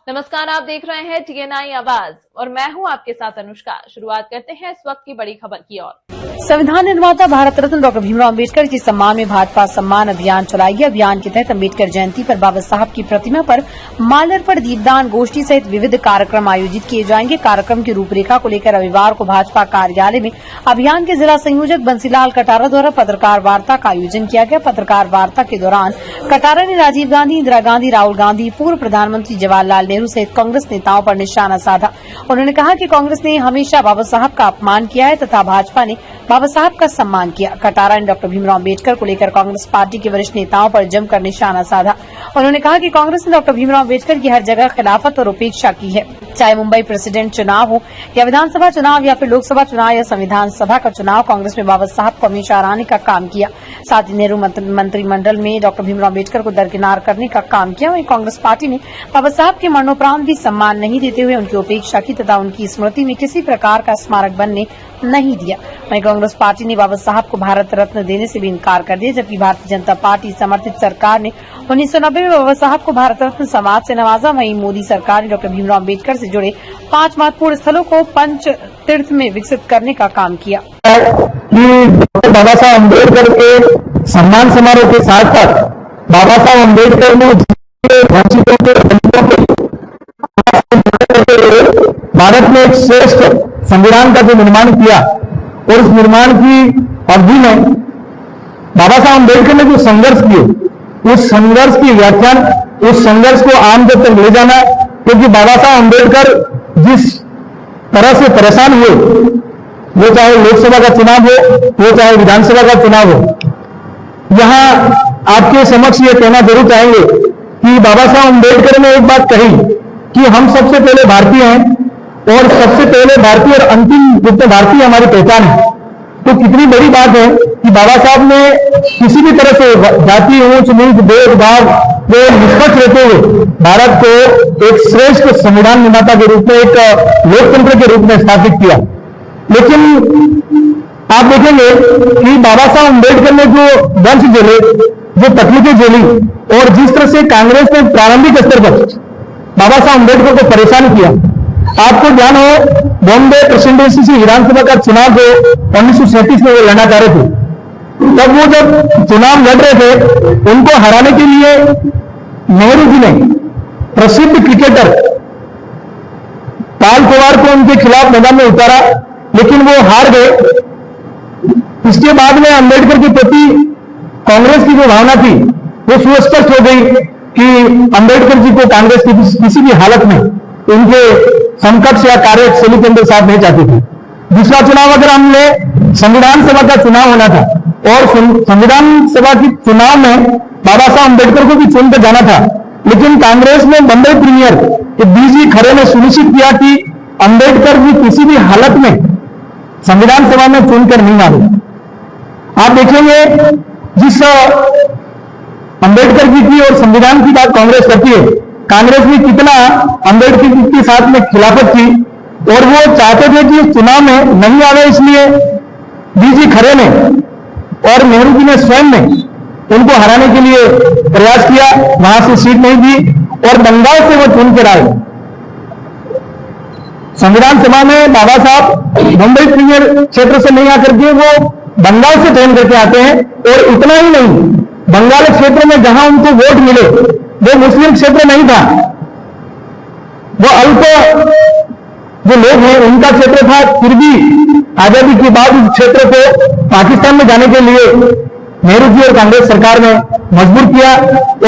नमस्कार, आप देख रहे हैं TNI आवाज और मैं हूं आपके साथ अनुष्का। शुरुआत करते हैं इस वक्त की बड़ी खबर की ओर। संविधान निर्माता भारत रत्न डॉक्टर भीमराव अम्बेडकर के सम्मान में भाजपा सम्मान अभियान चलाएगी। अभियान के तहत अम्बेडकर जयंती पर बाबा साहब की प्रतिमा पर माल्यार्पण, दीपदान, गोष्ठी सहित विविध कार्यक्रम आयोजित किए जाएंगे। कार्यक्रम की रूपरेखा को लेकर रविवार को भाजपा कार्यालय में अभियान के जिला संयोजक बंसीलाल कटारा द्वारा पत्रकार वार्ता का आयोजन किया गया। पत्रकार वार्ता के दौरान कटारा ने राजीव गांधी, इंदिरा गांधी, राहुल गांधी, पूर्व प्रधानमंत्री जवाहरलाल नेहरू सहित कांग्रेस नेताओं पर निशाना साधा। उन्होंने कहा कि कांग्रेस ने हमेशा बाबा साहब का अपमान किया है तथा भाजपा ने बाबा साहब का सम्मान किया। कटारा ने डॉक्टर भीमराव अम्बेडकर को लेकर कांग्रेस पार्टी के वरिष्ठ नेताओं पर जमकर निशाना साधा। उन्होंने कहा कि कांग्रेस ने डॉक्टर भीमराव अम्बेडकर की हर जगह खिलाफत और उपेक्षा की है, चाहे मुंबई प्रेसिडेंट चुनाव हो या विधानसभा चुनाव या फिर लोकसभा चुनाव या संविधान सभा का चुनाव। कांग्रेस में बाबा साहब को हमेशा हराने का काम किया। साथ ही नेहरू मंत्रिमंडल में डॉक्टर भीमराव अम्बेडकर को दरकिनार करने का काम किया। वहीं कांग्रेस पार्टी ने बाबा साहब के मरणोपरांत भी सम्मान नहीं देते हुए उनकी उपेक्षा की तथा उनकी स्मृति में किसी प्रकार का स्मारक बनने नहीं दिया। वहीं कांग्रेस पार्टी ने बाबा साहब को भारत रत्न देने से भी इनकार कर दिया, जबकि भारतीय जनता पार्टी समर्थित सरकार ने 1990 में बाबा साहब को भारत रत्न समाज से नवाजा। वहीं मोदी सरकार ने डॉक्टर भीमराव अम्बेडकर से जुड़े 5 महत्वपूर्ण स्थलों को पंच तीर्थ में विकसित करने का काम किया। बाबा साहब अम्बेडकर के सम्मान समारोह के साथ साथ बाबा साहब अम्बेडकर ने भारत में एक श्रेष्ठ संविधान का जो निर्माण किया और उस निर्माण की अवधि में बाबा साहब अम्बेडकर ने जो संघर्ष किए, उस संघर्ष की व्याख्यान, उस संघर्ष को आम जन तक ले जाना, क्योंकि बाबा साहब अम्बेडकर जिस तरह से परेशान हुए, वो चाहे लोकसभा का चुनाव हो, वो चाहे विधानसभा का चुनाव हो, यहां आपके समक्ष ये कहना जरूर चाहेंगे कि बाबा साहब अम्बेडकर ने एक बात कही कि हम सबसे पहले भारतीय हैं और सबसे पहले भारतीय और अंतिम रूप में भारतीय हमारी पहचान है। तो कितनी बड़ी बात है कि बाबा साहब ने किसी भी तरह से जाति, ऊंच नीच, भेदभाव को निष्पक्ष रहते हुए भारत को एक श्रेष्ठ संविधान निर्माता के रूप में, एक लोकतंत्र के रूप में स्थापित किया। लेकिन आप देखेंगे कि बाबा साहब अम्बेडकर ने जो वंश झेले, जो तकलीफें झेली और जिस तरह से कांग्रेस ने प्रारंभिक स्तर पर बाबा साहब अम्बेडकर को परेशान किया। आपको ध्यान हो, बॉम्बे प्रेसिडेंसी से विधानसभा का चुनाव जो 1937 में वो लड़ना चाह रहे थे, तब वो जब चुनाव लड़ रहे थे, उनको हराने के लिए नेहरू जी ने प्रसिद्ध क्रिकेटर पाल पवार को उनके खिलाफ मैदान में उतारा, लेकिन वो हार गए। इसके बाद में अम्बेडकर के प्रति कांग्रेस की जो भावना थी वो सुस्पष्ट हो गई कि अम्बेडकर जी को कांग्रेस की किसी भी हालत में उनके समकक्ष या कार्यशैली के अंदर साथ नहीं चाहती थी। दूसरा चुनाव अगर हमने संविधान सभा का चुनाव होना था और संविधान सभा के चुनाव में बाबा साहब अम्बेडकर को भी चुनकर जाना था, लेकिन कांग्रेस में बंबई प्रीमियर BG खरे ने सुनिश्चित किया कि अम्बेडकर जी किसी भी हालत में संविधान सभा में चुनकर नहीं आए। आप देखेंगे जिस अम्बेडकर जी की और संविधान की बात कांग्रेस करती है, कांग्रेस ने कितना अम्बेडकर जी के साथ में खिलाफत की और वो चाहते थे कि चुनाव में नहीं आवे, इसलिए BG खरे ने और नेहरू जी ने स्वयं ने उनको हराने के लिए प्रयास किया। वहां से सीट नहीं दी और बंगाल से वो चुन कर आए। संविधान सभा में बाबा साहब मुंबई प्रीमियर क्षेत्र से नहीं आकर के वो बंगाल से चयन करके आते हैं। और इतना ही नहीं, बंगाल क्षेत्र में जहां उनको वोट मिले वो मुस्लिम क्षेत्र नहीं था, वो अल्प जो लोग हैं उनका क्षेत्र था। फिर भी आजादी के बाद उस क्षेत्र को पाकिस्तान में जाने के लिए नेहरू जी और कांग्रेस सरकार ने मजबूर किया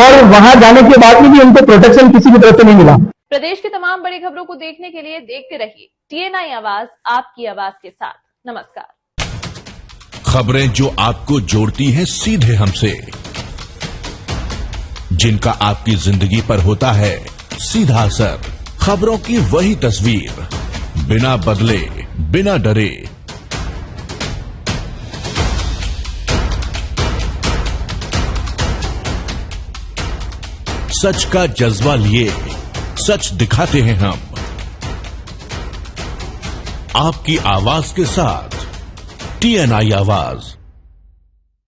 और वहां जाने के बाद भी उनको प्रोटेक्शन किसी भी तरह से नहीं मिला। प्रदेश की तमाम बड़ी खबरों को देखने के लिए देखते रहिए TNI आवाज, आपकी आवाज के साथ। नमस्कार। खबरें जो आपको जोड़ती हैं सीधे हमसे, जिनका आपकी जिंदगी पर होता है सीधा असर, खबरों की वही तस्वीर, बिना बदले, बिना डरे। सच का जज्बा लिए सच दिखाते हैं हम, आपकी आवाज के साथ TNI आवाज।